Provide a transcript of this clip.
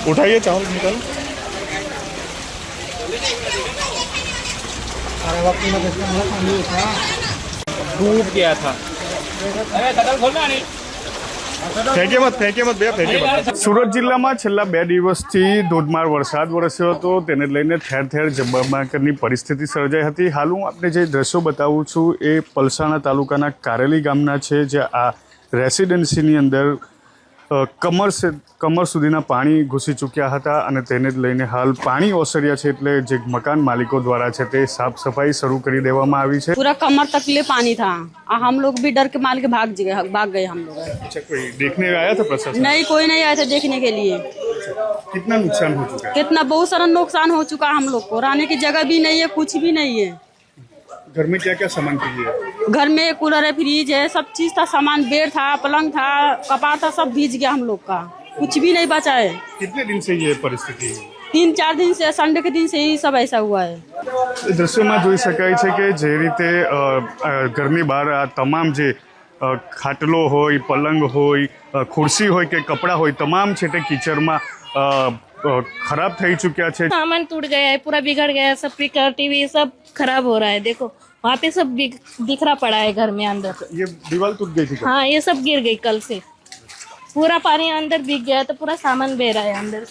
उठाइए चावल निकाल। डूब गया था। अरे कटल खोलना नहीं। ફેંકે મત બે ફેંકે મત। સુરત જિલ્લામાં છેલ્લા 2 દિવસથી ધોધમાર વરસાદ વરસ્યો હતો, તેને લઈને ઠેર ઠેર જળબંબાકારની પરિસ્થિતિ સર્જાઈ હતી। હાલ હું આપને જે દ્રશ્યો બતાવું છું એ પલસાણા તાલુકાના કારેલી ગામના છે, જે આ રેસિડેન્સીની અંદર કમર સુધીના પાણી ઘૂસી ચૂક્યા હતા અને તેને જ લઈને હાલ પાણી ઓસર્યા છે, એટલે જે મકાન માલિકો દ્વારા છે તે સાફ સફાઈ શરૂ કરી દેવામાં આવી છે। पूरा कमर तक ले पानी था, हम लोग भी डर के माल के भाग गए हम लोग। अच्छा, कोई देखने आया था प्रशासन? नहीं, कोई नहीं आया था देखने के लिए। कितना नुकसान हो चुका है? कितना बहुत सारा नुकसान हो चुका हम लोग को, रहने की जगह भी नहीं है, कुछ भी नहीं है। घर में क्या क्या सामान चाहिए? घर में कूलर है, फ्रिज है, सब चीज था, सामान बेड था, पलंग था, कपाट था, सब भीज गया हम लोग का, कुछ भी नहीं बचा है। कितने दिन से ये परिस्थिति है? 3-4 दिन से, संडे के दिन से ही सब ऐसा हुआ है। દ્રશ્યમાં જોઈ શકાય છે કે જે રીતે ઘરની બહાર આ તમામ જે ખાટલો હોય, પલંગ હોય, ખુરશી હોય કે કપડાં હોય, તમામ છે તે कीचड़માં खराब થઈ ચૂક્યા છે। सामान टूट गया है, पूरा बिगड़ गया है, सब स्पीकर टीवी सब खराब हो रहा है। देखो वहाँ पे सब बिखरा पड़ा है घर में अंदर। ये दीवार टूट गई थी क्या? हाँ, ये सब गिर गई कल से, पूरा पानी अंदर बिक गया है, तो पूरा सामान बह रहा है अंदर से।